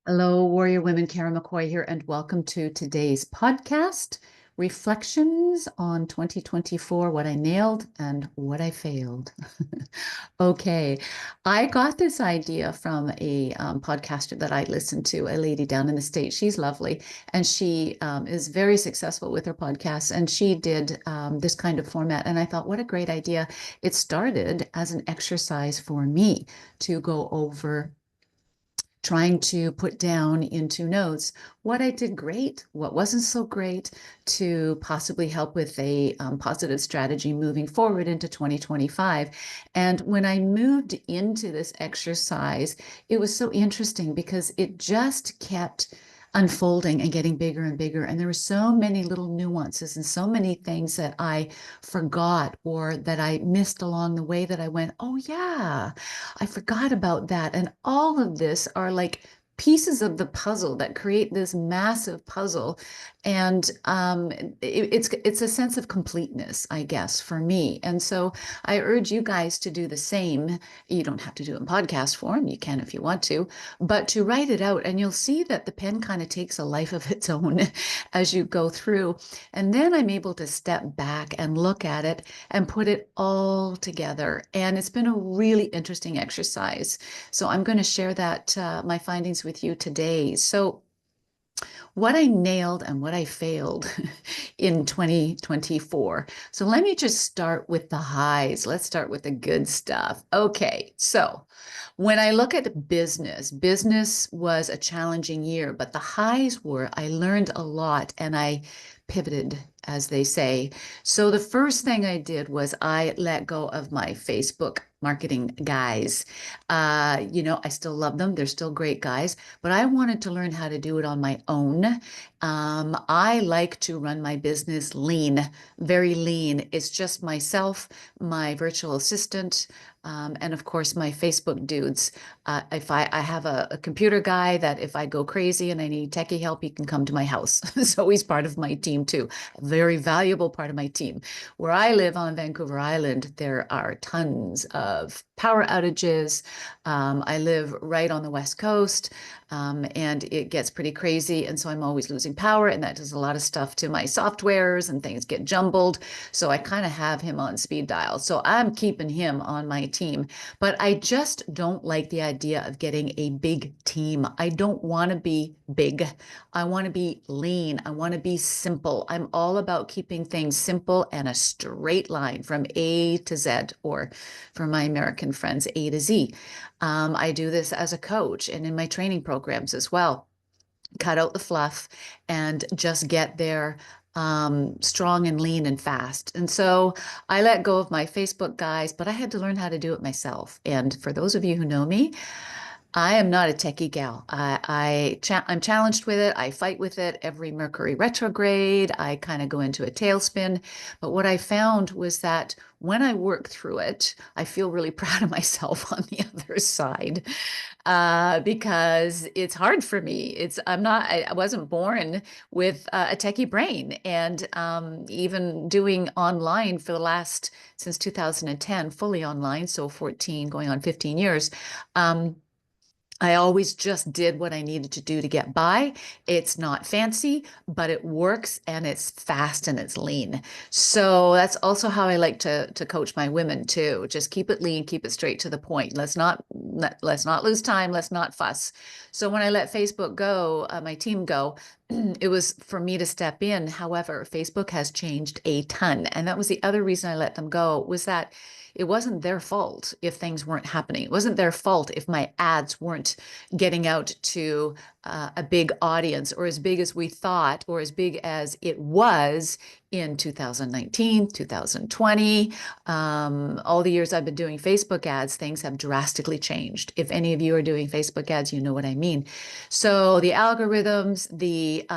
Hello, Warrior Women. Kara McCoy here, and welcome to today's podcast, Reflections on 2024, What I Nailed and What I Failed. Okay, I got this idea from a podcaster that I listened to, a lady down in the States. She's lovely, and she is very successful with her podcast, and she did this kind of format, and I thought, what a great idea. It started as an exercise for me to go over trying to put down into notes what I did great, what wasn't so great, to possibly help with a positive strategy moving forward into 2025. And when I moved into this exercise, it was so interesting because it just kept unfolding and getting bigger and bigger. And there were so many little nuances and so many things that I forgot or that I missed along the way that I went, oh, yeah, I forgot about that. And all of this are like pieces of the puzzle that create this massive puzzle. And it's a sense of completeness, I guess, for me. And so I urge you guys to do the same. You don't have to do it in podcast form. You can if you want to, but to write it out. And you'll see that the pen kind of takes a life of its own as you go through. And then I'm able to step back and look at it and put it all together. And it's been a really interesting exercise. So I'm going to share that, my findings with you today. So what I nailed and what I failed in 2024. So let me just start with the highs. Let's start with the good stuff. Okay, so when I look at business was a challenging year, but the highs were I learned a lot and I pivoted, as they say. So the first thing I did was I let go of my Facebook marketing guys. I still love them. They're still great guys, but I wanted to learn how to do it on my own. I like to run my business lean, very lean. It's just myself, my virtual assistant, and of course my Facebook dudes. If I have a computer guy that if I go crazy and I need techie help, he can come to my house. So he's part of my team too, a very valuable part of my team. Where I live on Vancouver Island, there are tons of power outages. I live right on the West Coast, and it gets pretty crazy. And so I'm always losing power, and that does a lot of stuff to my softwares and things get jumbled. So I kind of have him on speed dial. So I'm keeping him on my team. But I just don't like the idea of getting a big team. I don't want to be big. I want to be lean. I want to be simple. I'm all about keeping things simple and a straight line from A to Z, or for my American friends, A to Z. I do this as a coach and in my training programs as well. Cut out the fluff and just get there strong and lean and fast. And so I let go of my Facebook guys, but I had to learn how to do it myself. And for those of you who know me, I am not a techie gal. I'm challenged with it. I fight with it every Mercury retrograde. I kind of go into a tailspin. But what I found was that when I work through it, I feel really proud of myself on the other side, because it's hard for me. I wasn't born with a techie brain. And even doing online for the last, since 2010, fully online, so 14 going on 15 years. I always just did what I needed to do to get by. It's not fancy, but it works and it's fast and it's lean. So that's also how I like to coach my women too. Just keep it lean, keep it straight to the point. Let's not lose time. Let's not fuss. So when I let Facebook go, my team go, it was for me to step in. However, Facebook has changed a ton. And that was the other reason I let them go, was that it wasn't their fault if things weren't happening. It wasn't their fault if my ads weren't getting out to a big audience, or as big as we thought, or as big as it was in 2019, 2020. All the years I've been doing Facebook ads, things have drastically changed. If any of you are doing Facebook ads, you know what I mean. So the algorithms, the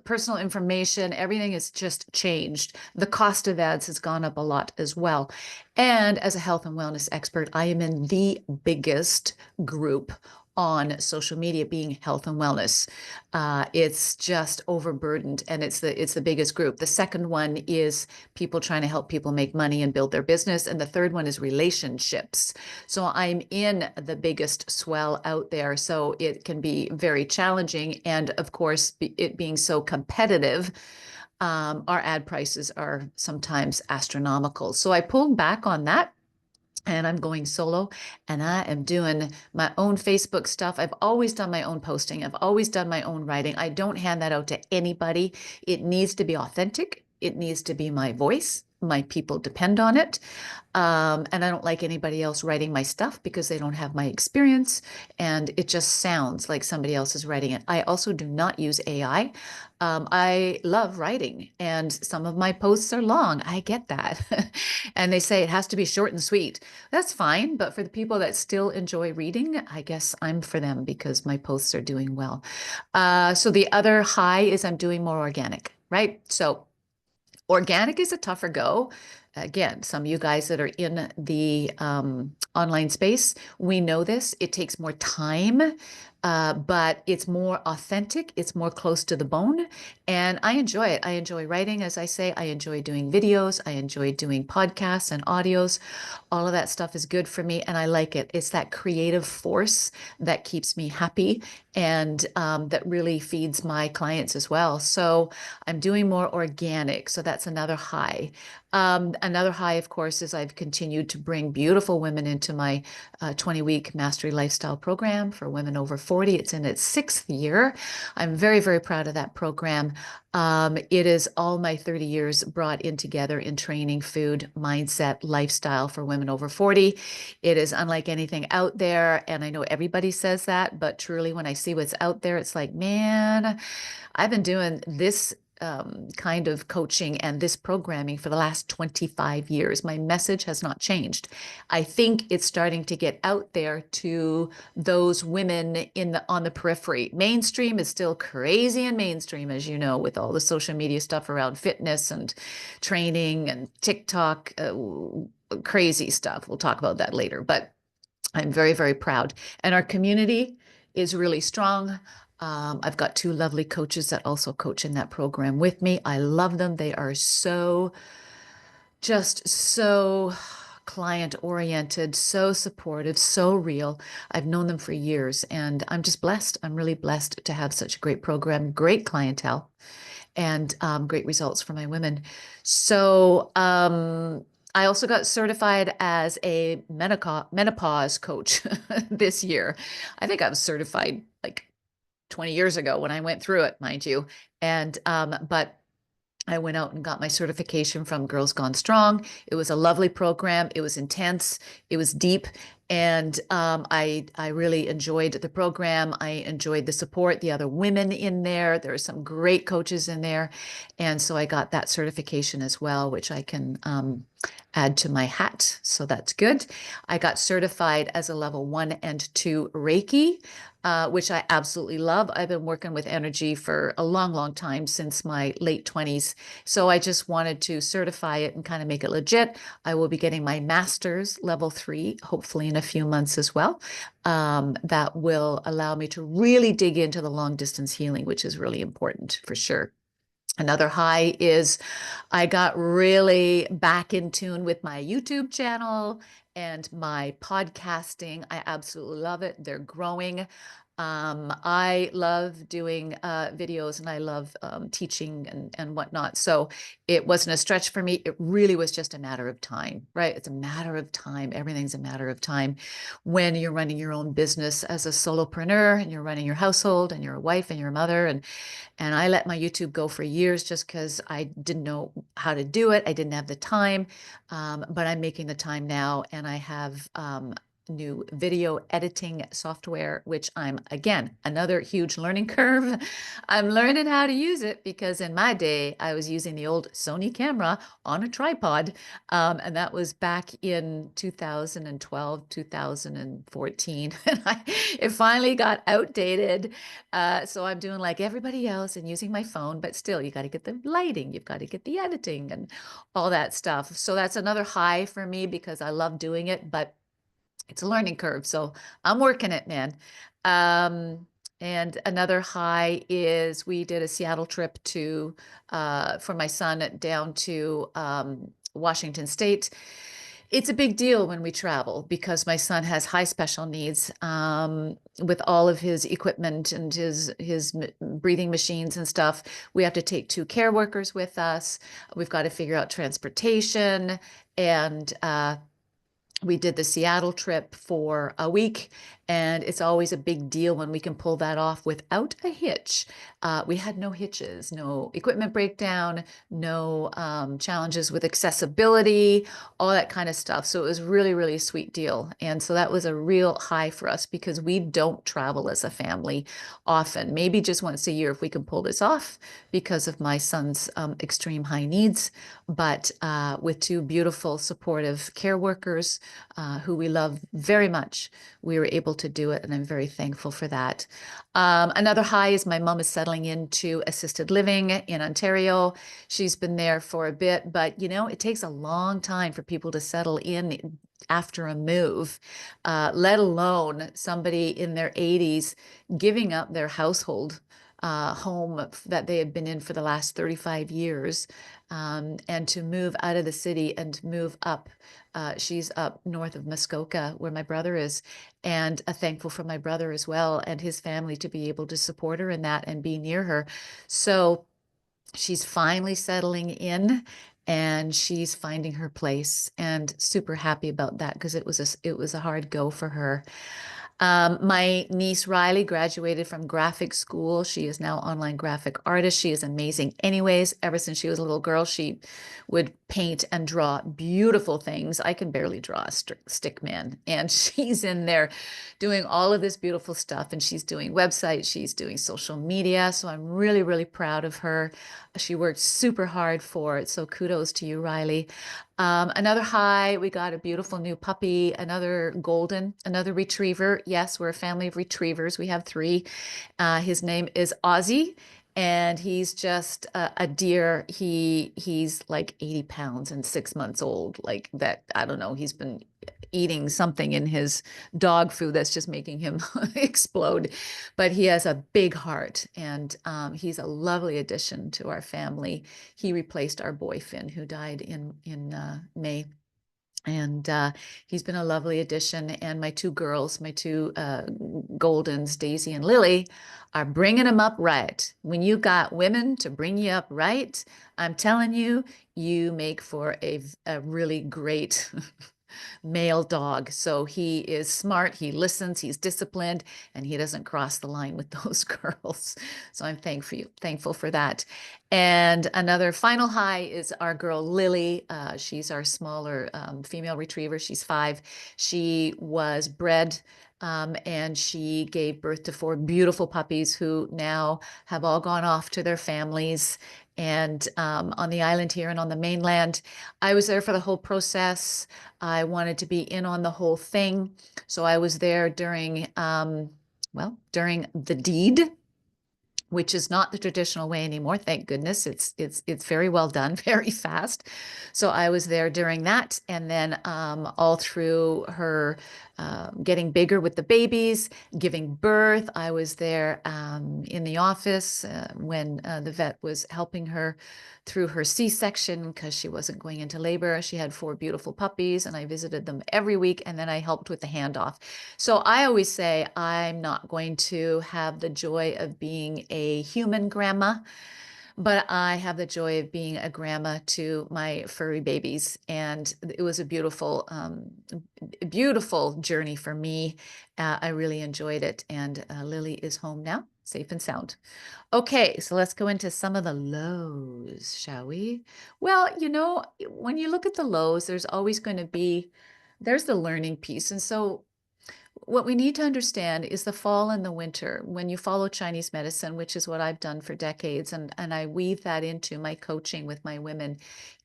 personal information, everything has just changed. The cost of ads has gone up a lot as well. And as a health and wellness expert, I am in the biggest group on social media being health and wellness. It's just overburdened, and it's the biggest group. The second one is people trying to help people make money and build their business, and the third one is relationships. So I'm in the biggest swell out there, so it can be very challenging, and of course, it being so competitive. Our ad prices are sometimes astronomical. So I pulled back on that and I'm going solo and I am doing my own Facebook stuff. I've always done my own posting. I've always done my own writing. I don't hand that out to anybody. It needs to be authentic. It needs to be my voice. My people depend on it. And I don't like anybody else writing my stuff because they don't have my experience and it just sounds like somebody else is writing it. I also do not use AI. I love writing and some of my posts are long. I get that. And they say it has to be short and sweet. That's fine. But for the people that still enjoy reading, I guess I'm for them because my posts are doing well. So the other high is I'm doing more organic, right? So organic is a tougher go. Again, some of you guys that are in the online space, we know this. It takes more time, but it's more authentic. It's more close to the bone. And I enjoy it. I enjoy writing, as I say. I enjoy doing videos. I enjoy doing podcasts and audios. All of that stuff is good for me, and I like it. It's that creative force that keeps me happy and that really feeds my clients as well. So I'm doing more organic. So that's another high. Another high, of course, is I've continued to bring beautiful women into my 20-week mastery lifestyle program for women over 40. It's in its 6th year. I'm very, very proud of that program. It is all my 30 years brought in together in training, food, mindset, lifestyle for women over 40. It is unlike anything out there. And I know everybody says that, but truly when I see what's out there, it's like, man, I've been doing this kind of coaching and this programming for the last 25 years. My message has not changed. I think it's starting to get out there to those women on the periphery. Mainstream is still crazy and mainstream, as you know, with all the social media stuff around fitness and training and TikTok, crazy stuff. We'll talk about that later, but I'm very, very proud. And our community is really strong. I've got 2 lovely coaches that also coach in that program with me. I love them. They are just so client oriented, so supportive, so real. I've known them for years and I'm just blessed. I'm really blessed to have such a great program, great clientele, and great results for my women. So I also got certified as a menopause coach this year. I think I was certified like 20 years ago when I went through it, mind you. And but I went out and got my certification from Girls Gone Strong. It was a lovely program. It was intense. It was deep. And I really enjoyed the program. I enjoyed the support, the other women in there. There are some great coaches in there. And so I got that certification as well, which I can add to my hat. So that's good. I got certified as a level 1 and 2 Reiki, which I absolutely love. I've been working with energy for a long, long time, since my late 20s. So I just wanted to certify it and kind of make it legit. I will be getting my master's level 3, hopefully in a few months as well. That will allow me to really dig into the long distance healing, which is really important for sure. Another high is I got really back in tune with my YouTube channel and my podcasting. I absolutely love it. They're growing. I love doing videos and I love teaching and whatnot. So it wasn't a stretch for me. It really was just a matter of time, right? It's a matter of time. Everything's a matter of time when you're running your own business as a solopreneur and you're running your household and you're a wife and you're a mother. And I let my YouTube go for years just because I didn't know how to do it. I didn't have the time, but I'm making the time now. And I have new video editing software, which I'm, again, another huge learning curve. I'm learning how to use it because in my day, I was using the old Sony camera on a tripod. And that was back in 2012, 2014. And it finally got outdated. So I'm doing like everybody else and using my phone, but still, you got to get the lighting, you've got to get the editing and all that stuff. So that's another high for me because I love doing it, but it's a learning curve. So I'm working it, man. Um, and another high is we did a Seattle trip to for my son down to Washington State. It's a big deal when we travel because my son has high special needs with all of his equipment and his breathing machines and stuff. We have to take two care workers with us. We've got to figure out transportation and we did the Seattle trip for a week, and it's always a big deal when we can pull that off without a hitch. We had no hitches, no equipment breakdown, no challenges with accessibility, all that kind of stuff. So it was really, really a sweet deal. And so that was a real high for us because we don't travel as a family often, maybe just once a year if we can pull this off because of my son's extreme high needs. But with two beautiful, supportive care workers, who we love very much, we were able to do it, and I'm very thankful for that. Another high is my mom is settling into assisted living in Ontario. She's been there for a bit, but it takes a long time for people to settle in after a move, let alone somebody in their 80s giving up their household home that they had been in for the last 35 years, and to move out of the city and move up. She's up north of Muskoka, where my brother is, and thankful for my brother as well and his family to be able to support her in that and be near her. So she's finally settling in and she's finding her place, and super happy about that because it was a hard go for her. My niece Riley graduated from graphic school. She is now online graphic artist. She is amazing anyways. Ever since she was a little girl, she would paint and draw beautiful things. I can barely draw a stick man. And she's in there doing all of this beautiful stuff. And she's doing websites, she's doing social media. So I'm really, really proud of her. She worked super hard for it. So kudos to you, Riley. Another high, we got a beautiful new puppy, another golden, another retriever. Yes, we're a family of retrievers. We have three. His name is Ozzy, and he's just a deer. He's like 80 pounds and 6 months old. Like that, I don't know. He's been eating something in his dog food that's just making him explode. But he has a big heart, and he's a lovely addition to our family. He replaced our boy Finn, who died in May. And he's been a lovely addition. And my two girls, my two Goldens, Daisy and Lily, are bringing him up right. When you got women to bring you up right, I'm telling you, you make for a really great male dog. So he is smart, he listens, he's disciplined, and he doesn't cross the line with those girls. So I'm thankful for that. And another final high is our girl Lily. She's our smaller female retriever. She's 5. She was bred and she gave birth to 4 beautiful puppies who now have all gone off to their families and on the island here and on the mainland. I was there for the whole process. I wanted to be in on the whole thing. So I was there during, during the deed, which is not the traditional way anymore. Thank goodness. It's very well done, very fast. So I was there during that, and then all through her getting bigger with the babies, giving birth. I was there in the office when the vet was helping her through her C-section because she wasn't going into labor. She had 4 beautiful puppies, and I visited them every week, and then I helped with the handoff. So I always say I'm not going to have the joy of being a human grandma, but I have the joy of being a grandma to my furry babies. And it was a beautiful journey for me. I really enjoyed it. And Lily is home now, safe and sound. Okay, so let's go into some of the lows, shall we? Well, when you look at the lows, there's always going to be, there's the learning piece. And so what we need to understand is the fall and the winter. When you follow Chinese medicine, which is what I've done for decades, and I weave that into my coaching with my women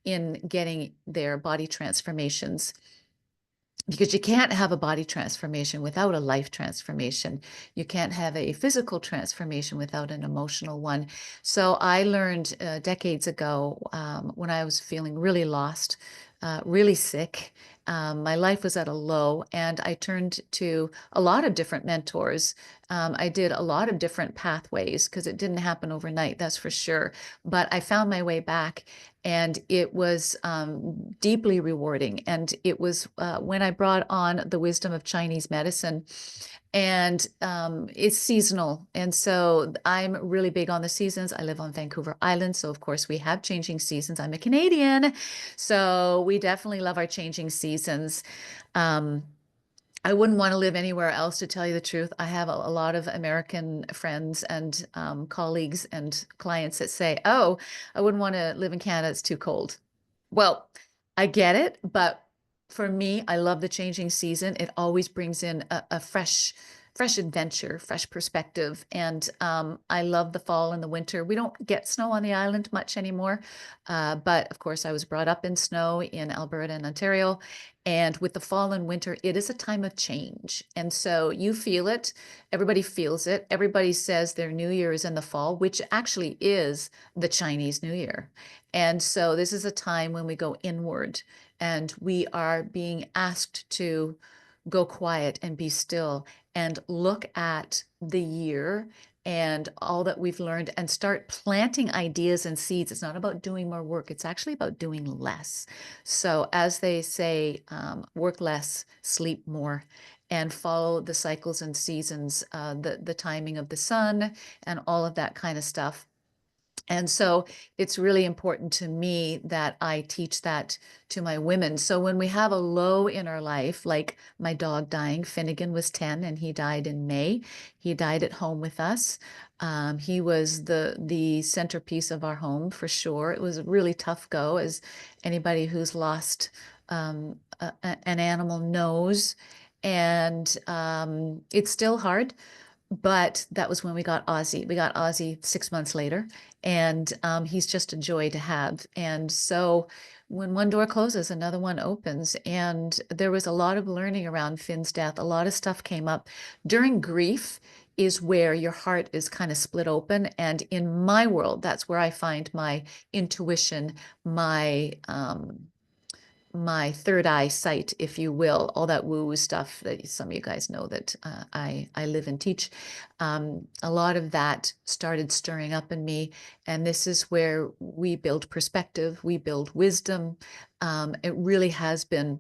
in getting their body transformations, because you can't have a body transformation without a life transformation. You can't have a physical transformation without an emotional one. So I learned decades ago when I was feeling really lost, really sick, My life was at a low, and I turned to a lot of different mentors. I did a lot of different pathways because it didn't happen overnight, that's for sure. But I found my way back, and it was deeply rewarding. And it was when I brought on the wisdom of Chinese medicine, and it's seasonal. And so I'm really big on the seasons. I live on Vancouver Island, so of course we have changing seasons. I'm a Canadian, so we definitely love our changing seasons. Um, I wouldn't want to live anywhere else, to tell you the truth. I have a lot of American friends and colleagues and clients that say, "Oh, I wouldn't want to live in Canada. It's too cold." Well, I get it, but for me, I love the changing season. It always brings in a fresh adventure, fresh perspective. And I love the fall and the winter. We don't get snow on the island much anymore. But of course, I was brought up in snow in Alberta and Ontario. And with the fall and winter, it is a time of change. And so you feel it. Everybody feels it. Everybody says their New Year is in the fall, which actually is the Chinese New Year. And so this is a time when we go inward, and we are being asked to go quiet and be still and look at the year and all that we've learned and start planting ideas and seeds. It's not about doing more work, it's actually about doing less. So, as they say, work less, sleep more. And follow the cycles and seasons, the timing of the sun, and all of that kind of stuff. And so it's really important to me that I teach that to my women. So when we have a low in our life, like my dog dying, Finnegan was 10 and he died in May. He died at home with us. He was the centerpiece of our home for sure. It was a really tough go, as anybody who's lost an animal knows. And it's still hard. But that was when we got Ozzy. We got Ozzy 6 months later, and he's just a joy to have. And so when one door closes, another one opens. And there was a lot of learning around Finn's death. A lot of stuff came up. During grief is where your heart is kind of split open. And in my world, that's where I find my intuition, my third eye sight, if you will, all that woo-woo stuff that some of you guys know that I live and teach. A lot of that started stirring up in me, and this is where we build perspective, we build wisdom. It really has been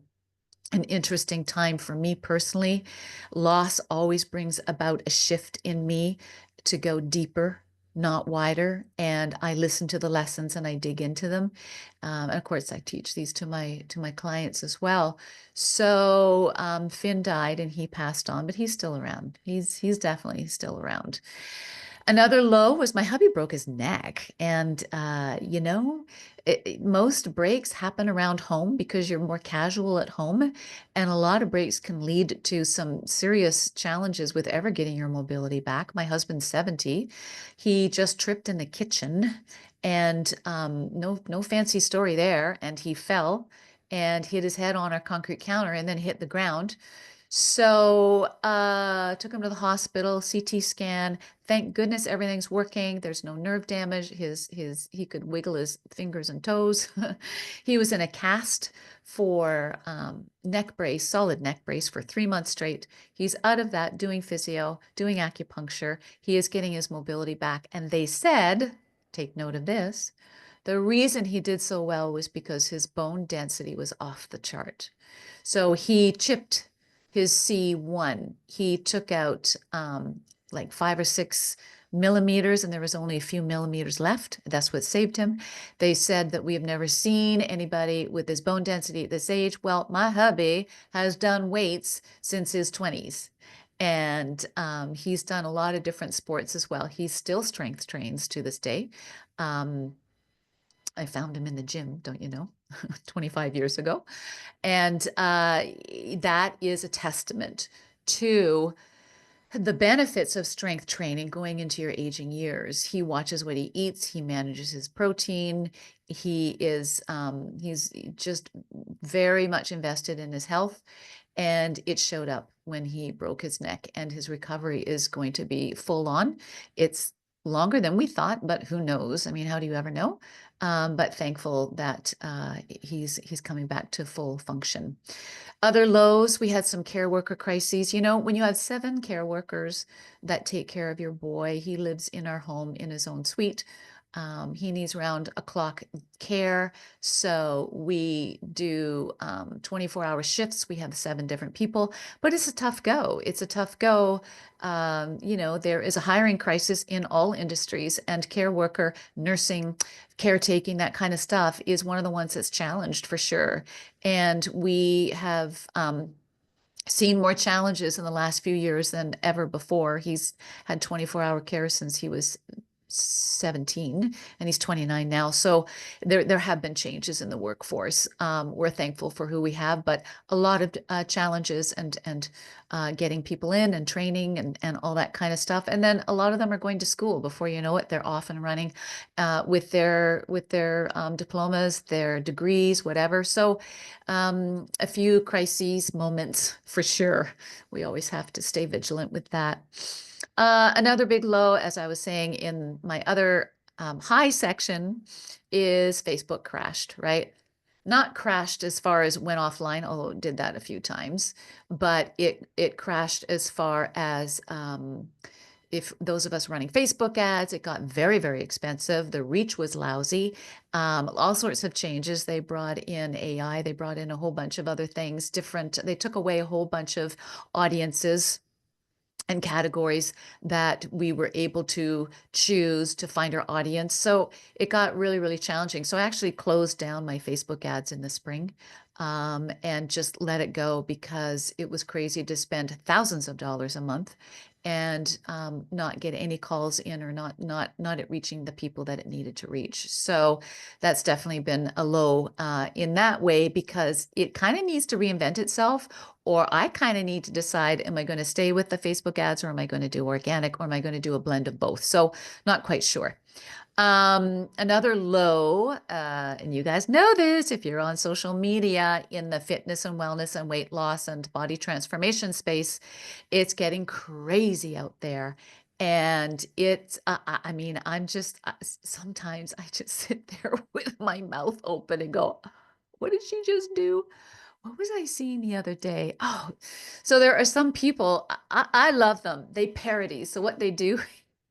an interesting time for me personally. Loss always brings about a shift in me to go deeper, not wider. And I listen to the lessons and I dig into them. And of course, I teach these to my clients as well. So Finn died and he passed on, but he's still around. He's definitely still around. Another low was my hubby broke his neck. And, most breaks happen around home because you're more casual at home. And a lot of breaks can lead to some serious challenges with ever getting your mobility back. My husband's 70. He just tripped in the kitchen, and no fancy story there. And he fell and hit his head on our concrete counter and then hit the ground. So took him to the hospital, CT scan. Thank goodness everything's working. There's no nerve damage. He could wiggle his fingers and toes. He was in a cast for neck brace, solid neck brace for 3 months straight. He's out of that, doing physio, doing acupuncture. He is getting his mobility back. And they said, take note of this, the reason he did so well was because his bone density was off the chart. So he chipped his C1. He took out like 5 or 6 millimeters, and there was only a few millimeters left. That's what saved him. They said that we have never seen anybody with this bone density at this age. Well, my hubby has done weights since his 20s. And he's done a lot of different sports as well. He still strength trains to this day. I found him in the gym, don't you know, 25 years ago. And that is a testament to the benefits of strength training going into your aging years. He watches what he eats. He manages his protein. He's just very much invested in his health. And it showed up when he broke his neck, and his recovery is going to be full on. It's longer than we thought, but who knows? I mean, how do you ever know? but thankful that he's coming back to full function. Other lows, we had some care worker crises. You know, when you have 7 care workers that take care of your boy, he lives in our home in his own suite. He needs round a clock care. So we do 24-hour shifts. We have 7 different people, but it's a tough go. It's a tough go. You know, there is a hiring crisis in all industries, and care worker, nursing, caretaking, that kind of stuff is one of the ones that's challenged for sure. And we have seen more challenges in the last few years than ever before. He's had 24-hour care since he was 17 and he's 29 now. So there have been changes in the workforce. We're thankful for who we have, but a lot of challenges and getting people in and training and all that kind of stuff. And then a lot of them are going to school. Before you know it, they're off and running with their diplomas, their degrees, whatever. So a few crises moments for sure. We always have to stay vigilant with that. Another big low, as I was saying in my other high section, is Facebook crashed, right? Not crashed as far as went offline, although it did that a few times, but it crashed as far as if those of us running Facebook ads, it got very, very expensive. The reach was lousy. All sorts of changes. They brought in AI. They brought in a whole bunch of other things, different. They took away a whole bunch of audiences and categories that we were able to choose to find our audience. So it got really, really challenging. So I actually closed down my Facebook ads in the spring and just let it go because it was crazy to spend thousands of dollars a month and not get any calls in or not it reaching the people that it needed to reach. So that's definitely been a low in that way because it kind of needs to reinvent itself, or I kind of need to decide, am I going to stay with the Facebook ads or am I going to do organic or am I going to do a blend of both? So not quite sure. Another low, and you guys know this if you're on social media in the fitness and wellness and weight loss and body transformation space, it's getting crazy out there. And it's, I mean, I'm just, sometimes I just sit there with my mouth open and go, what did she just do? What was I seeing the other day? Oh, so there are some people, I love them. They parody. So what they do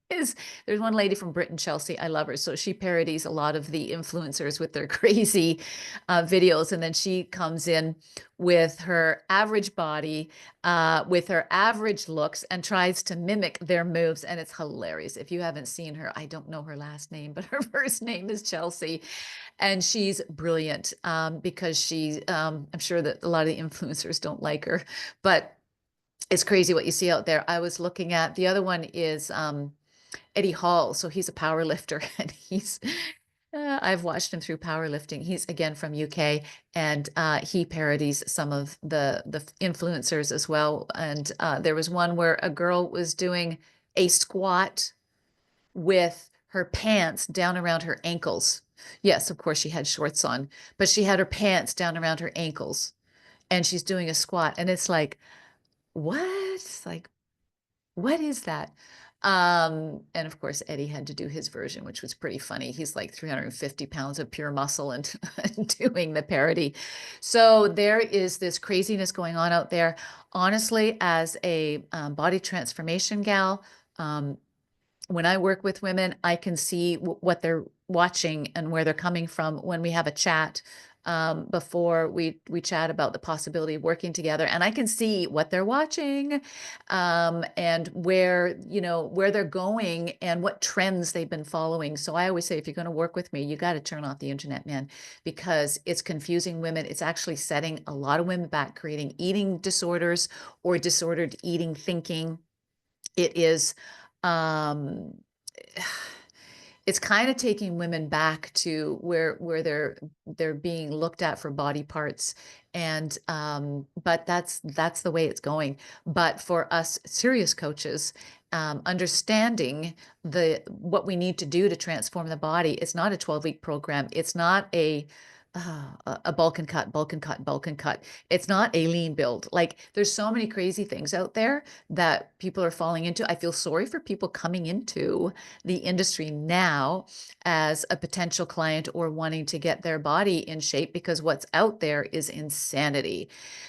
is there's one lady from Britain, Chelsea. I love her. So she parodies a lot of the influencers with their crazy videos. And then she comes in with her average body, with her average looks, and tries to mimic their moves. And it's hilarious. If you haven't seen her, I don't know her last name, but her first name is Chelsea. And she's brilliant because I'm sure that a lot of the influencers don't like her, but it's crazy what you see out there. I was looking at the other one is Eddie Hall. So he's a power lifter and I've watched him through powerlifting. He's again from UK and he parodies some of the influencers as well. And there was one where a girl was doing a squat with her pants down around her ankles. Yes, of course she had shorts on, but she had her pants down around her ankles and she's doing a squat. And it's like, what? Like, what is that? And of course, Eddie had to do his version, which was pretty funny. He's like 350 pounds of pure muscle and doing the parody. So there is this craziness going on out there. Honestly, as a body transformation gal, when I work with women, I can see what they're watching and where they're coming from when we have a chat before we chat about the possibility of working together, and I can see what they're watching and where where they're going and what trends they've been following. So I always say, if you're going to work with me, you got to turn off the internet, man, because it's confusing women. It's actually setting a lot of women back, creating eating disorders or disordered eating thinking. It is um it's kind of taking women back to where they're being looked at for body parts, and but that's the way it's going. But for us serious coaches, understanding what we need to do to transform the body, it's not a 12-week program. It's not a a bulk and cut, bulk and cut, bulk and cut. It's not a lean build. Like there's so many crazy things out there that people are falling into. I feel sorry for people coming into the industry now as a potential client or wanting to get their body in shape because what's out there is insanity.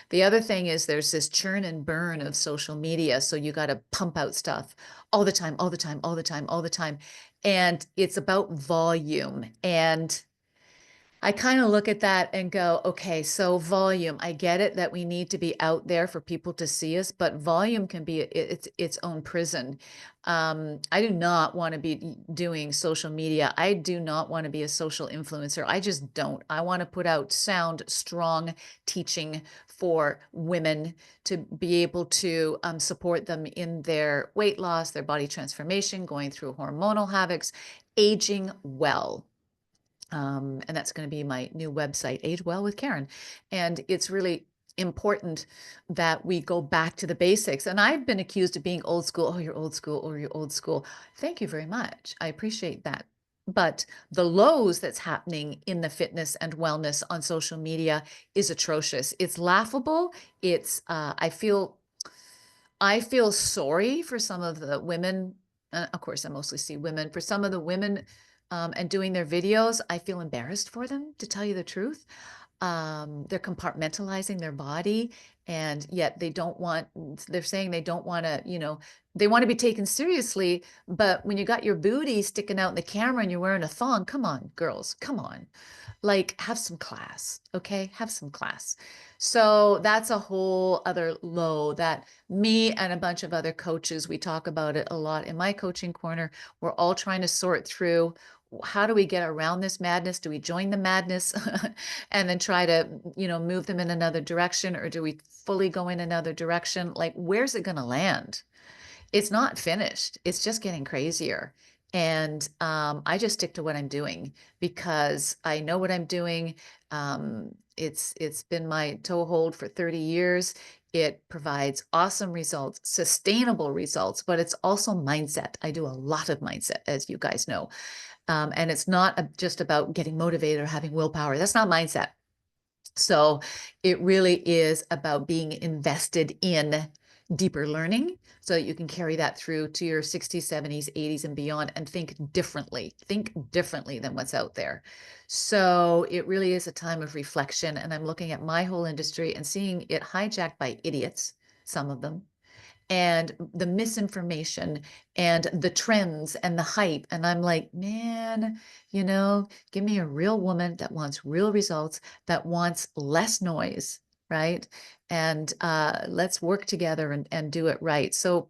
The other thing is there's this churn and burn of social media. So you got to pump out stuff all the time, all the time, all the time, all the time. And it's about volume. And I kind of look at that and go, okay, so volume. I get it that we need to be out there for people to see us, but volume can be its own prison. I do not want to be doing social media. I do not want to be a social influencer. I just don't. I want to put out sound, strong teaching for women to be able to support them in their weight loss, their body transformation, going through hormonal havocs, aging well. And that's going to be my new website, Age Well with Karen. And it's really important that we go back to the basics. And I've been accused of being old school. Oh, you're old school, or you're old school. Thank you very much. I appreciate that. But the lows that's happening in the fitness and wellness on social media is atrocious. It's laughable. I feel sorry for some of the women. Of course, I mostly see women. For some of the women and doing their videos, I feel embarrassed for them, to tell you the truth. They're compartmentalizing their body, and yet they're saying they don't want to, they want to be taken seriously. But when you got your booty sticking out in the camera and you're wearing a thong, come on, girls, come on. Like, have some class, okay? Have some class. So that's a whole other low that me and a bunch of other coaches, we talk about it a lot in my coaching corner. We're all trying to sort through, how do we get around this madness? Do we join the madness and then try to, move them in another direction, or do we fully go in another direction? Like, where's it going to land? It's not finished. It's just getting crazier. And I just stick to what I'm doing because I know what I'm doing. It's been my toehold for 30 years. It provides awesome results, sustainable results, but it's also mindset. I do a lot of mindset, as you guys know. And it's not just about getting motivated or having willpower. That's not mindset. So it really is about being invested in deeper learning so that you can carry that through to your 60s, 70s, 80s, and beyond, and think differently than what's out there. So it really is a time of reflection. And I'm looking at my whole industry and seeing it hijacked by idiots, some of them, and the misinformation and the trends and the hype. And I'm like, man, give me a real woman that wants real results, that wants less noise, right? And let's work together and do it right. So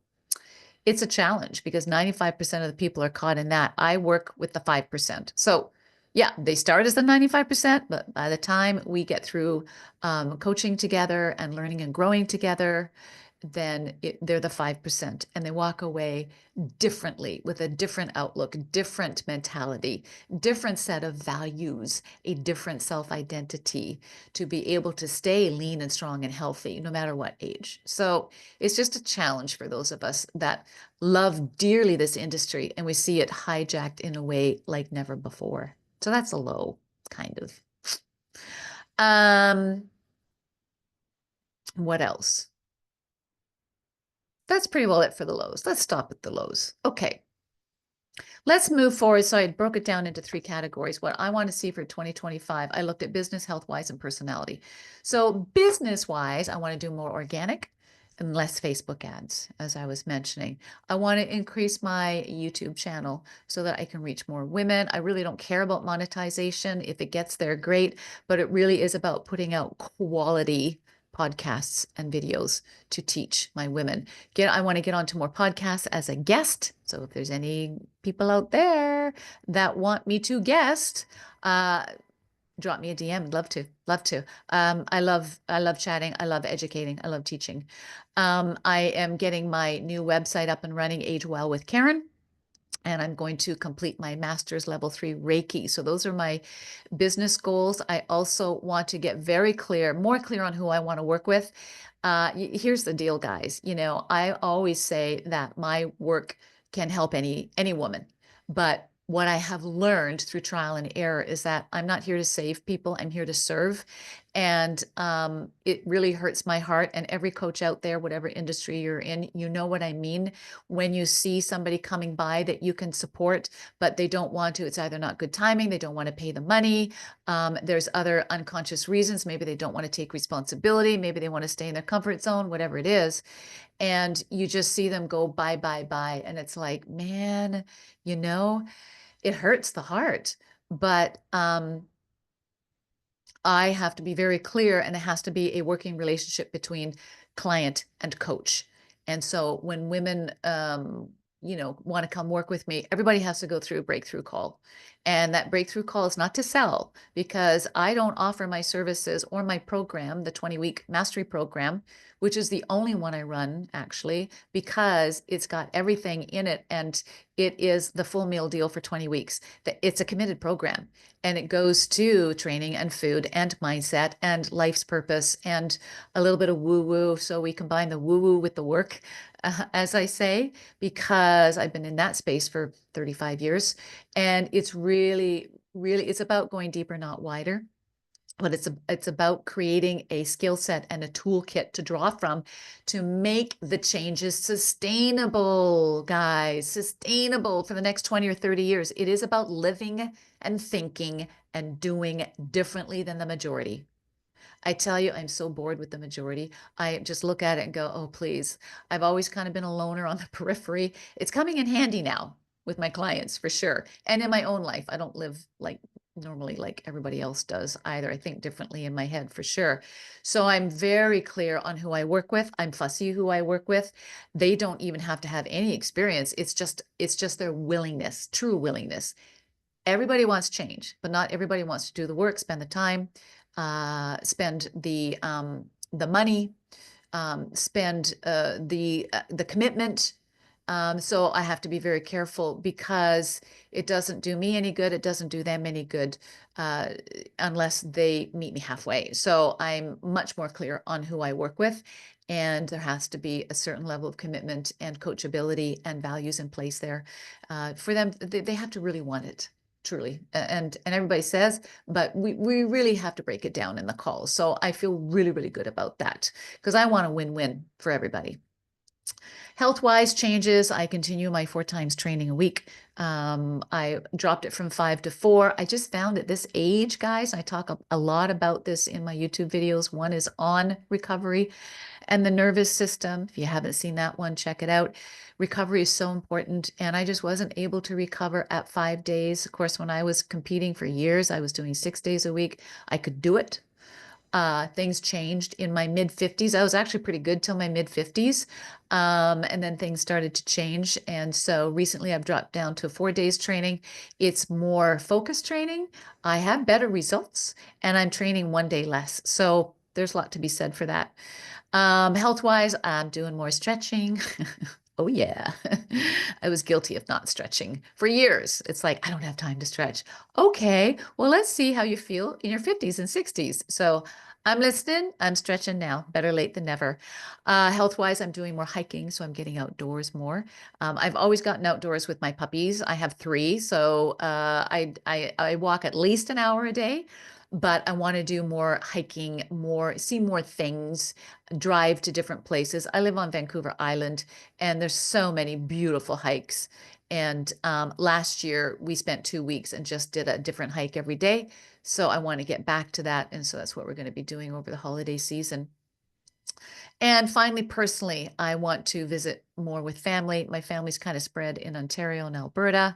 it's a challenge because 95% of the people are caught in that. I work with the 5%. So yeah, they start as the 95%, but by the time we get through coaching together and learning and growing together, then they're the 5%, and they walk away differently with a different outlook, different mentality, different set of values, a different self-identity to be able to stay lean and strong and healthy no matter what age. So it's just a challenge for those of us that love dearly this industry, and we see it hijacked in a way like never before. So that's a low, kind of. What else? That's pretty well it for the lows. Let's stop at the lows. Okay. Let's move forward. So I broke it down into 3 categories. What I want to see for 2025, I looked at business, health-wise, and personality. So business-wise, I want to do more organic and less Facebook ads, as I was mentioning. I want to increase my YouTube channel so that I can reach more women. I really don't care about monetization. If it gets there, great. But it really is about putting out quality podcasts and videos to teach my women. I want to get onto more podcasts as a guest. So if there's any people out there that want me to guest, drop me a DM. Love to, love to. I love chatting. I love educating. I love teaching. I am getting my new website up and running, Age Well with Karen. And I'm going to complete my master's level 3 Reiki. So those are my business goals. I also want to get more clear on who I want to work with. Here's the deal, guys. I always say that my work can help any woman, but what I have learned through trial and error is that I'm not here to save people. I'm here to serve. And it really hurts my heart. And every coach out there, whatever industry you're in, you know what I mean. When you see somebody coming by that you can support, but they don't want to, it's either not good timing, they don't want to pay the money. There's other unconscious reasons. Maybe they don't want to take responsibility. Maybe they want to stay in their comfort zone, whatever it is. And you just see them go bye, bye, bye. And it's like, man, you know, it hurts the heart. But I have to be very clear, and it has to be a working relationship between client and coach. And so when women, want to come work with me, everybody has to go through a breakthrough call. And that breakthrough call is not to sell, because I don't offer my services or my program, the 20-week mastery program, which is the only one I run actually, because it's got everything in it. And it is the full meal deal for 20 weeks. It's a committed program, and it goes to training and food and mindset and life's purpose and a little bit of woo-woo. So we combine the woo-woo with the work, as I say, because I've been in that space for 35 years. And it's really, really, it's about going deeper, not wider. But it's about creating a skill set and a toolkit to draw from to make the changes sustainable, guys, sustainable for the next 20 or 30 years. It is about living and thinking and doing differently than the majority. I tell you, I'm so bored with the majority. I just look at it and go, oh, please. I've always kind of been a loner on the periphery. It's coming in handy now with my clients for sure. And in my own life, I don't live like normally like everybody else does either. I think differently in my head for sure. So I'm very clear on who I work with. I'm fussy who I work with. They don't even have to have any experience. It's just their willingness, true willingness. Everybody wants change, but not everybody wants to do the work, spend the time, spend the money, spend the commitment. So I have to be very careful, because it doesn't do me any good. It doesn't do them any good uh, unless they meet me halfway. So I'm much more clear on who I work with. And there has to be a certain level of commitment and coachability and values in place there for them. They have to really want it. Truly. And everybody says, but we really have to break it down in the calls. So I feel really, really good about that, because I want a win-win for everybody. Health-wise changes, I continue my 4 times training a week. I dropped it from 5 to 4. I just found at this age, guys, I talk a lot about this in my YouTube videos. One is on recovery and the nervous system. If you haven't seen that one, check it out. Recovery is so important. And I just wasn't able to recover at 5 days. Of course, when I was competing for years, I was doing 6 days a week. I could do it. Things changed in my mid 50s. I was actually pretty good till my mid 50s. And then things started to change. And so recently I've dropped down to 4 days training. It's more focused training. I have better results, and I'm training 1 day less. So there's a lot to be said for that. Health-wise, I'm doing more stretching. Oh yeah. I was guilty of not stretching for years. It's like, I don't have time to stretch. Okay, well, let's see how you feel in your 50s and 60s. So I'm listening. I'm stretching now. Better late than never. Health-wise, I'm doing more hiking, so I'm getting outdoors more. I've always gotten outdoors with my puppies. I have 3, so I walk at least an hour a day. But I want to do more hiking, see more things, drive to different places. I live on Vancouver Island, and there's so many beautiful hikes. And last year we spent 2 weeks and just did a different hike every day. So I want to get back to that. And so that's what we're going to be doing over the holiday season. And finally, personally, I want to visit more with family. My family's kind of spread in Ontario and Alberta.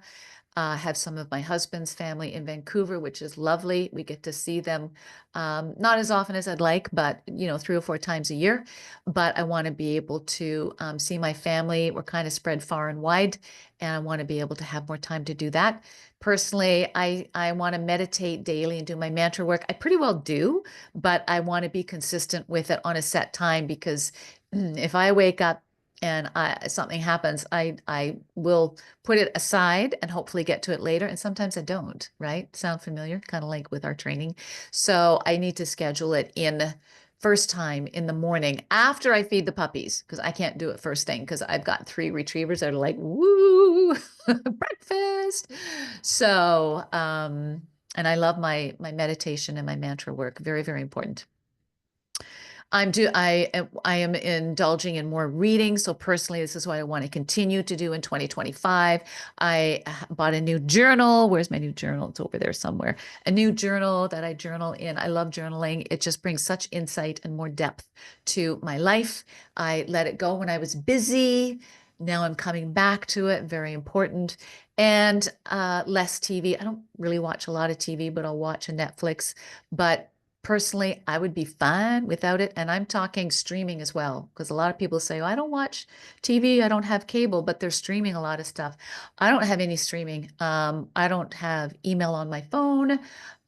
Have some of my husband's family in Vancouver, which is lovely. We get to see them not as often as I'd like, but 3 or 4 times a year. But I want to be able to see my family. We're kind of spread far and wide, and I want to be able to have more time to do that. Personally, I want to meditate daily and do my mantra work. I pretty well do, but I want to be consistent with it on a set time, because if I wake up and something happens, I will put it aside and hopefully get to it later. And sometimes I don't, right? Sound familiar? Kind of like with our training. So I need to schedule it in first time in the morning after I feed the puppies, because I can't do it first thing because I've got 3 retrievers that are like, woo, breakfast. So, and I love my meditation and my mantra work. Very, very important. I am indulging in more reading. So personally, this is what I want to continue to do in 2025. I bought a new journal. Where's my new journal? It's over there somewhere. A new journal that I journal in. I love journaling. It just brings such insight and more depth to my life. I let it go when I was busy. Now I'm coming back to it. Very important. And less TV. I don't really watch a lot of TV, but I'll watch a Netflix. But personally, I would be fine without it. And I'm talking streaming as well, because a lot of people say, oh, I don't watch TV, I don't have cable, but they're streaming a lot of stuff. I don't have any streaming. I don't have email on my phone.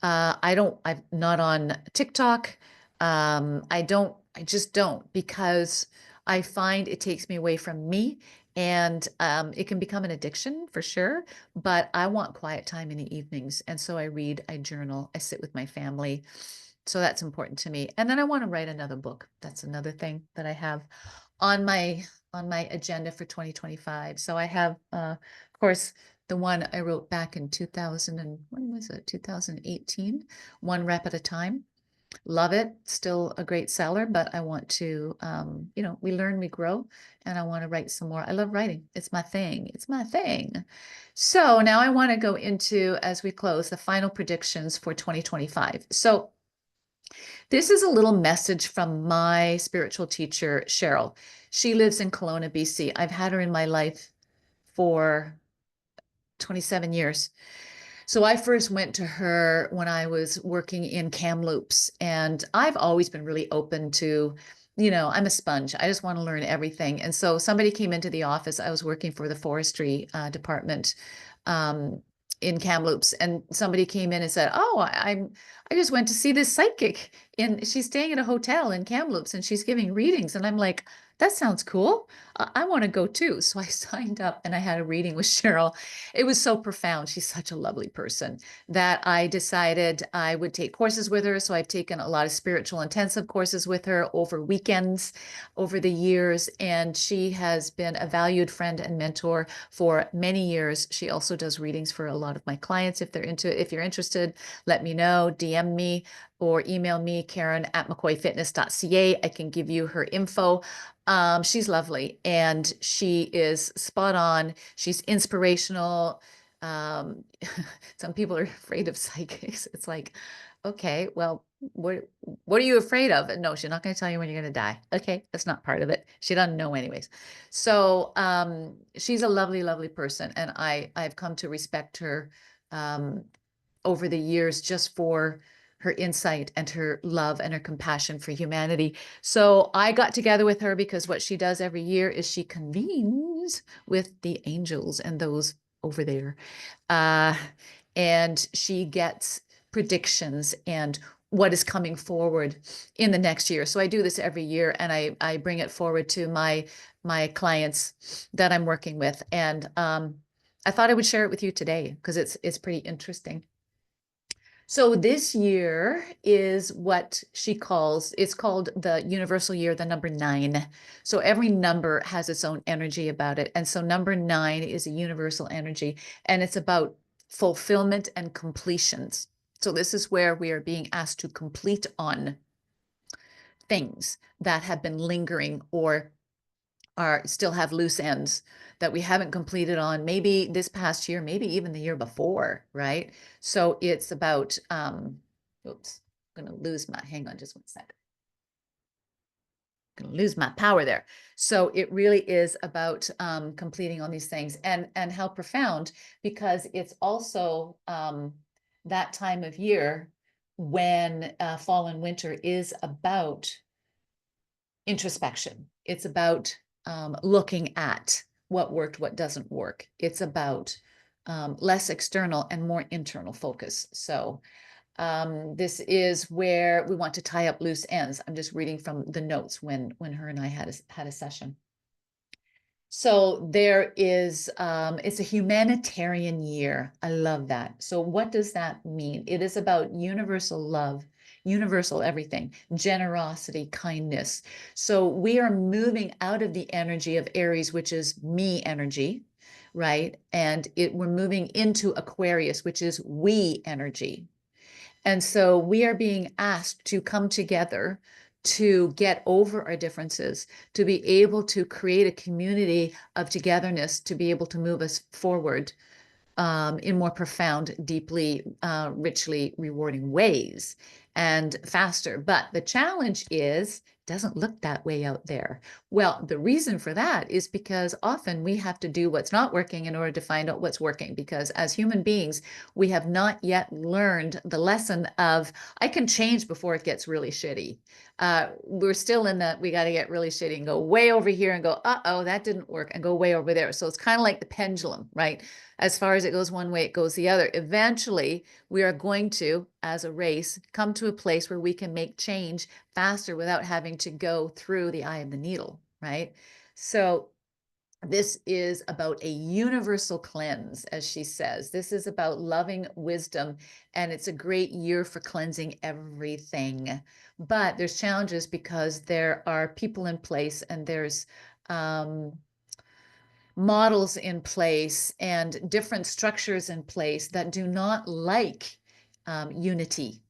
I'm not on TikTok. I just don't, because I find it takes me away from me. And it can become an addiction for sure, but I want quiet time in the evenings. And so I read, I journal, I sit with my family. So that's important to me. And then I want to write another book. That's another thing that I have on my agenda for 2025. So I have, of course, the one I wrote back in 2000 and when was it? 2018, One Rep at a Time. Love it. Still a great seller, but I want to, we learn, we grow, and I want to write some more. I love writing. It's my thing. It's my thing. So now I want to go into, as we close, the final predictions for 2025. So this is a little message from my spiritual teacher, Cheryl. She lives in Kelowna, BC. I've had her in my life for 27 years. So I first went to her when I was working in Kamloops, and I've always been really open to, I'm a sponge. I just want to learn everything. And so somebody came into the office. I was working for the forestry department in Kamloops, and somebody came in and said, "Oh, I just went to see this psychic, and she's staying at a hotel in Kamloops, and she's giving readings." And I'm like, "That sounds cool. I want to go too." So I signed up and I had a reading with Cheryl. It was so profound. She's such a lovely person that I decided I would take courses with her. So I've taken a lot of spiritual intensive courses with her over weekends over the years. And she has been a valued friend and mentor for many years. She also does readings for a lot of my clients. If you're interested, let me know, DM me or email me, Karen@mccoyfitness.ca. I can give you her info. She's lovely and she is spot on. She's inspirational. Some people are afraid of psychics. It's like, okay, well, what are you afraid of? No, she's not going to tell you when you're going to die. Okay, that's not part of it. She doesn't know anyways. So she's a lovely, lovely person, and I've come to respect her over the years just for her insight and her love and her compassion for humanity. So I got together with her because what she does every year is she convenes with the angels and those over there. Uh, and she gets predictions and what is coming forward in the next year. So I do this every year, and I bring it forward to my clients that I'm working with. And I thought I would share it with you today because it's pretty interesting. So this year is what it's called the universal year, the number 9. So every number has its own energy about it. And so number 9 is a universal energy, and it's about fulfillment and completions. So this is where we are being asked to complete on things that have been lingering or still have loose ends that we haven't completed on maybe this past year, maybe even the year before, right? So it's about, oops, I'm going to lose hang on just one second. I'm going to lose my power there. So it really is about completing on these things, and how profound, because it's also that time of year when fall and winter is about introspection. It's about looking at what worked, what doesn't work. It's about less external and more internal focus. So this is where we want to tie up loose ends. I'm just reading from the notes when her and I had a session. So there is, it's a humanitarian year. I love that. So what does that mean? It is about universal love universal everything, generosity, kindness. So we are moving out of the energy of Aries, which is me energy, right? And we're moving into Aquarius, which is we energy. And so we are being asked to come together to get over our differences, to be able to create a community of togetherness, to be able to move us forward in more profound, deeply, richly rewarding ways and faster. But the challenge is, doesn't look that way out there. Well, the reason for that is because often we have to do what's not working in order to find out what's working. Because as human beings, we have not yet learned the lesson of, I can change before it gets really shitty. We're still in that, we got to get really shitty and go way over here and go, uh-oh, that didn't work, and go way over there. So it's kind of like the pendulum, right? As far as it goes one way, it goes the other. Eventually, we are going to, as a race, come to a place where we can make change faster without having to go through the eye of the needle, right? So this is about a universal cleanse, as she says. This is about loving wisdom, and it's a great year for cleansing everything. But there's challenges because there are people in place, and there's models in place and different structures in place that do not like unity,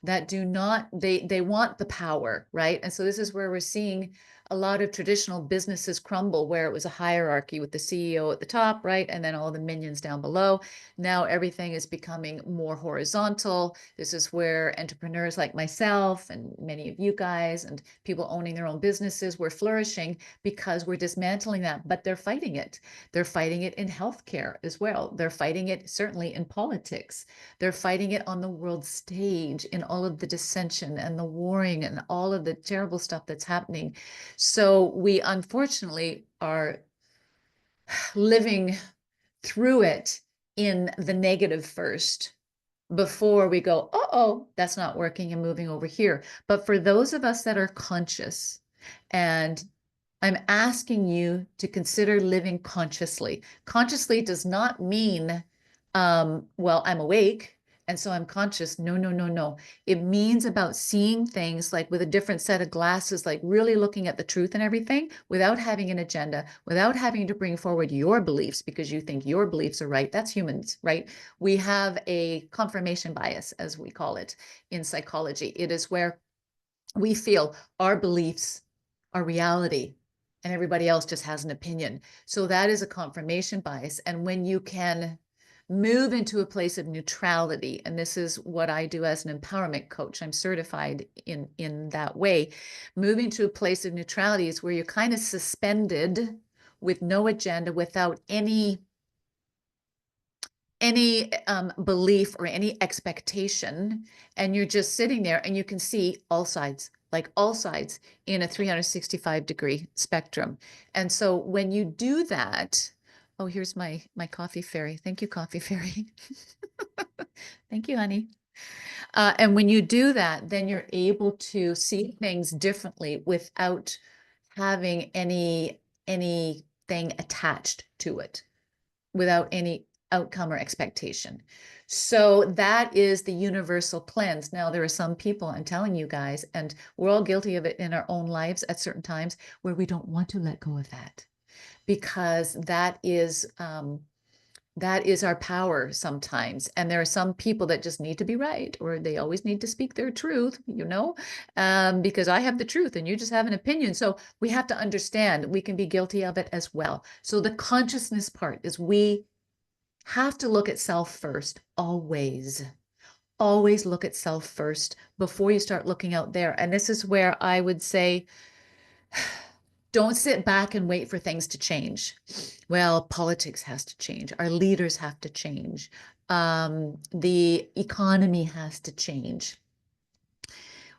that do not, they want the power, right? And so this is where we're seeing a lot of traditional businesses crumble, where it was a hierarchy with the CEO at the top, right? And then all the minions down below. Now everything is becoming more horizontal. This is where entrepreneurs like myself and many of you guys and people owning their own businesses, we're flourishing because we're dismantling that, but they're fighting it. They're fighting it in healthcare as well. They're fighting it certainly in politics. They're fighting it on the world stage in all of the dissension and the warring and all of the terrible stuff that's happening. So we unfortunately are living through it in the negative first before we go, oh, that's not working, and moving over here. But for those of us that are conscious, and I'm asking you to consider living consciously. Consciously does not mean, well, I'm awake and so I'm conscious. No, no, no, no. It means about seeing things like with a different set of glasses, like really looking at the truth and everything without having an agenda, without having to bring forward your beliefs because you think your beliefs are right. That's humans, right? We have a confirmation bias, as we call it in psychology. It is where we feel our beliefs are reality and everybody else just has an opinion. So that is a confirmation bias. And when you can move into a place of neutrality, and this is what I do as an empowerment coach, I'm certified in that way. Moving to a place of neutrality is where you're kind of suspended with no agenda, without any belief or any expectation, and you're just sitting there and you can see all sides, like all sides in a 365-degree spectrum. And so when you do that, oh, here's my coffee fairy. Thank you, coffee fairy. Thank you, honey. And when you do that, then you're able to see things differently without having anything attached to it, without any outcome or expectation. So that is the universal cleanse. Now, there are some people, I'm telling you guys, and we're all guilty of it in our own lives at certain times, where we don't want to let go of that, because that is our power sometimes. And there are some people that just need to be right, or they always need to speak their truth, because I have the truth and you just have an opinion. So we have to understand we can be guilty of it as well. So the consciousness part is we have to look at self first, always. Always look at self first before you start looking out there. And this is where I would say, don't sit back and wait for things to change. Well, politics has to change. Our leaders have to change. The economy has to change.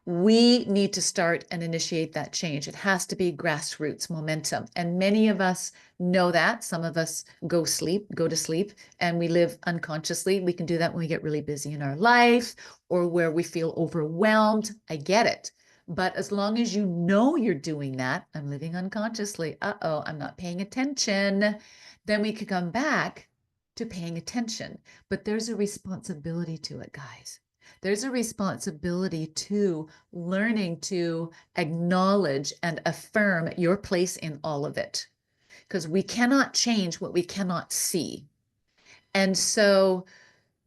We need to start and initiate that change. It has to be grassroots momentum. And many of us know that. Some of us go to sleep, and we live unconsciously. We can do that when we get really busy in our life or where we feel overwhelmed. I get it. But as long as you know you're doing that, I'm living unconsciously. Uh-oh, I'm not paying attention. Then we can come back to paying attention. But there's a responsibility to it, guys. There's a responsibility to learning to acknowledge and affirm your place in all of it, because we cannot change what we cannot see. And so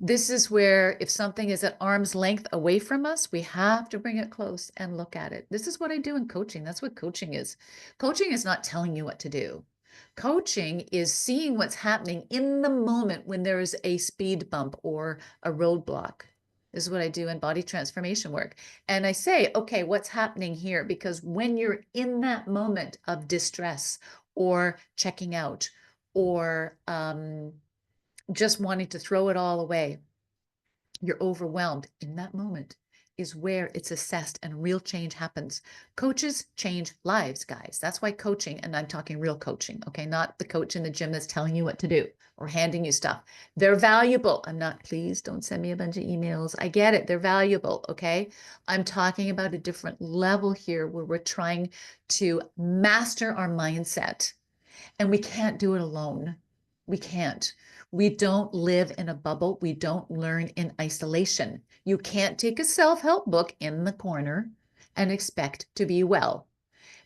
this is where if something is at arm's length away from us, we have to bring it close and look at it. This is what I do in coaching. That's what coaching is. Coaching is not telling you what to do. Coaching is seeing what's happening in the moment when there is a speed bump or a roadblock. This is what I do in body transformation work. And I say, okay, what's happening here? Because when you're in that moment of distress or checking out or just wanting to throw it all away, you're overwhelmed in that moment is where it's assessed and real change happens. Coaches change lives, guys. That's why coaching, and I'm talking real coaching, okay? Not the coach in the gym that's telling you what to do or handing you stuff. They're valuable. I'm not, please don't send me a bunch of emails. I get it. They're valuable, okay? I'm talking about a different level here where we're trying to master our mindset, and we can't do it alone. We can't. We don't live in a bubble. We don't learn in isolation. You can't take a self-help book in the corner and expect to be well,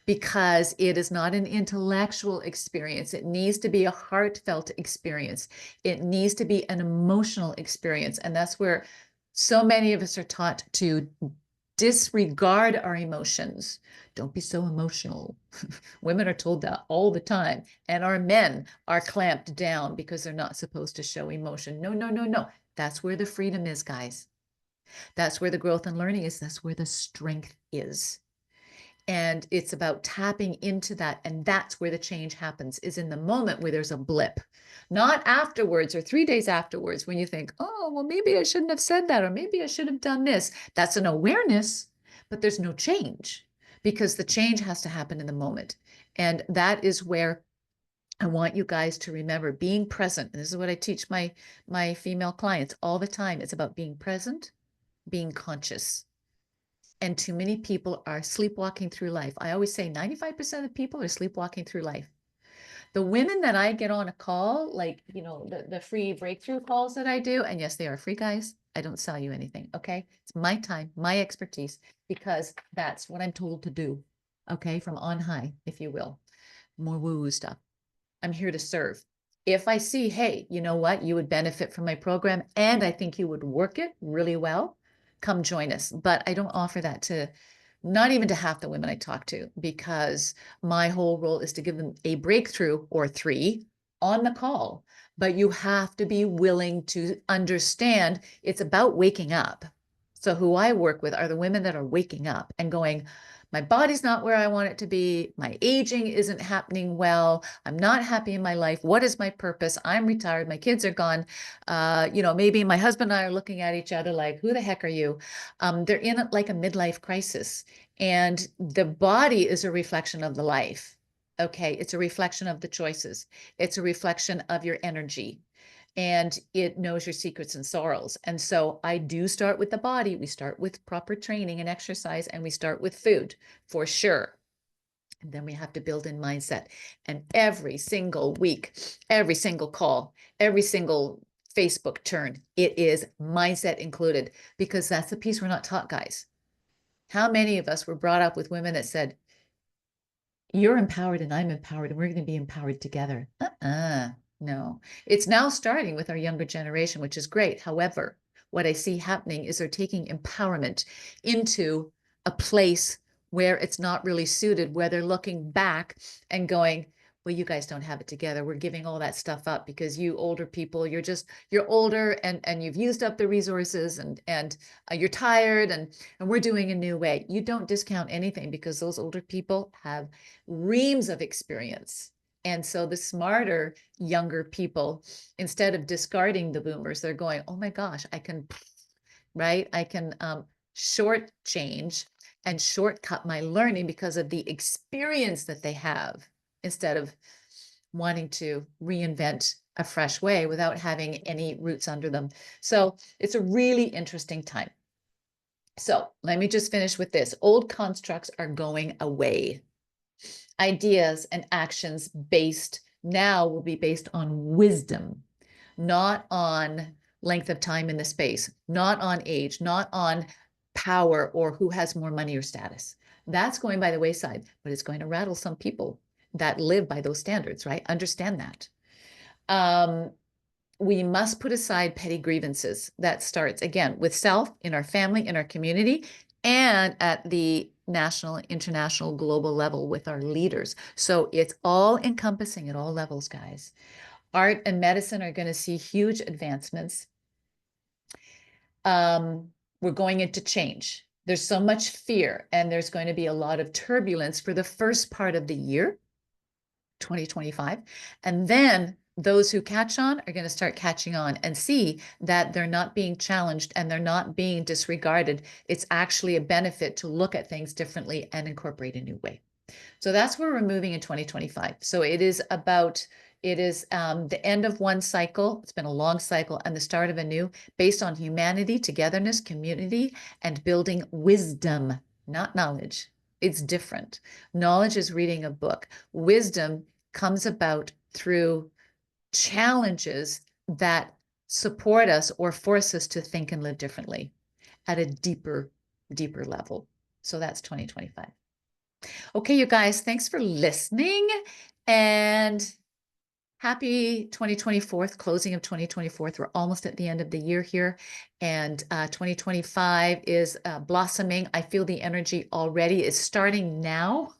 because it is not an intellectual experience. It needs to be a heartfelt experience. It needs to be an emotional experience. And that's where so many of us are taught to disregard our emotions. Don't be so emotional. Women are told that all the time. And our men are clamped down because they're not supposed to show emotion. No, no, no, no. That's where the freedom is, guys. That's where the growth and learning is. That's where the strength is. And it's about tapping into that. And that's where the change happens, is in the moment where there's a blip, not afterwards or 3 days afterwards when you think, oh, well, maybe I shouldn't have said that, or maybe I should have done this. That's an awareness, but there's no change, because the change has to happen in the moment. And that is where I want you guys to remember being present. And this is what I teach my female clients all the time. It's about being present, being conscious. And too many people are sleepwalking through life. I always say 95% of people are sleepwalking through life. The women that I get on a call, like, the free breakthrough calls that I do, and yes, they are free, guys. I don't sell you anything, okay? It's my time, my expertise, because that's what I'm told to do, okay? From on high, if you will. More woo-woo stuff. I'm here to serve. If I see, hey, you know what, you would benefit from my program and I think you would work it really well, come join us. But I don't offer that to, not even to half the women I talk to, because my whole role is to give them a breakthrough or 3 on the call. But you have to be willing to understand it's about waking up. So who I work with are the women that are waking up and going, my body's not where I want it to be. My aging isn't happening well. I'm not happy in my life. What is my purpose? I'm retired. My kids are gone. Maybe my husband and I are looking at each other like, who the heck are you? They're in like a midlife crisis. And the body is a reflection of the life. Okay. It's a reflection of the choices. It's a reflection of your energy, and it knows your secrets and sorrows. And so I do start with the body. We start with proper training and exercise, and we start with food for sure. And then we have to build in mindset. And every single week, every single call, every single Facebook turn, it is mindset included, because that's the piece we're not taught, guys. How many of us were brought up with women that said, you're empowered and I'm empowered and we're going to be empowered together? No, it's now starting with our younger generation, which is great. However, what I see happening is they're taking empowerment into a place where it's not really suited, where they're looking back and going, well, you guys don't have it together. We're giving all that stuff up because you older people, you're older and you've used up the resources and you're tired and we're doing a new way. You don't discount anything, because those older people have reams of experience. And so the smarter younger people, instead of discarding the boomers, they're going, oh my gosh, I can short change and shortcut my learning because of the experience that they have, instead of wanting to reinvent a fresh way without having any roots under them. So it's a really interesting time. So let me just finish with this. Old constructs are going away. Ideas and actions now will be based on wisdom, not on length of time in the space, not on age, not on power or who has more money or status. That's going by the wayside, but it's going to rattle some people that live by those standards, right? Understand that. We must put aside petty grievances. That starts again with self, in our family, in our community, and at the national, international, global level with our leaders. So it's all encompassing at all levels, guys. Art and medicine are going to see huge advancements. We're going into change. There's so much fear, and there's going to be a lot of turbulence for the first part of the year, 2025. And then those who catch on are going to start catching on and see that they're not being challenged and they're not being disregarded. It's actually a benefit to look at things differently and incorporate a new way. So that's where we're moving in 2025. So it is the end of one cycle. It's been a long cycle and the start of a new, based on humanity, togetherness, community, and building wisdom, not knowledge. It's different. Knowledge is reading a book. Wisdom comes about through challenges that support us or force us to think and live differently at a deeper level. So that's 2025. Okay, you guys, thanks for listening, and happy 2024, closing of 2024. We're almost at the end of the year here, and 2025 is blossoming. I feel the energy already is starting now,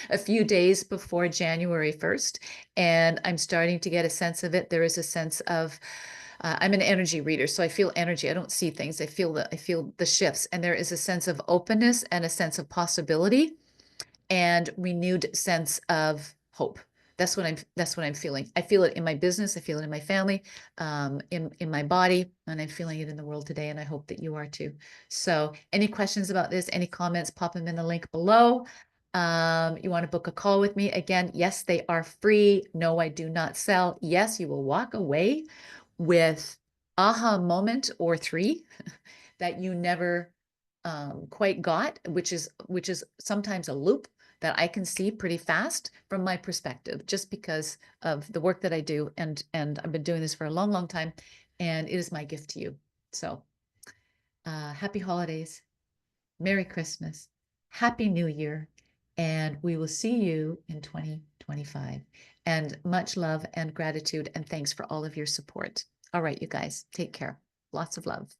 a few days before January 1st, and I'm starting to get a sense of it. There is a sense of I'm an energy reader, so I feel energy. I don't see things. I feel the shifts, and there is a sense of openness and a sense of possibility and renewed sense of hope. That's what I'm feeling. I feel it in my business. I feel it in my family, in my body, and I'm feeling it in the world today. And I hope that you are too. So any questions about this, any comments, pop them in the link below. You want to book a call with me? Again, yes, they are free. No, I do not sell. Yes, you will walk away with aha moment or three that you never quite got, which is sometimes a loop that I can see pretty fast from my perspective, just because of the work that I do. And I've been doing this for a long, long time, and it is my gift to you. So happy holidays, Merry Christmas, Happy New Year, and we will see you in 2025. And much love and gratitude and thanks for all of your support. All right, you guys, take care. Lots of love.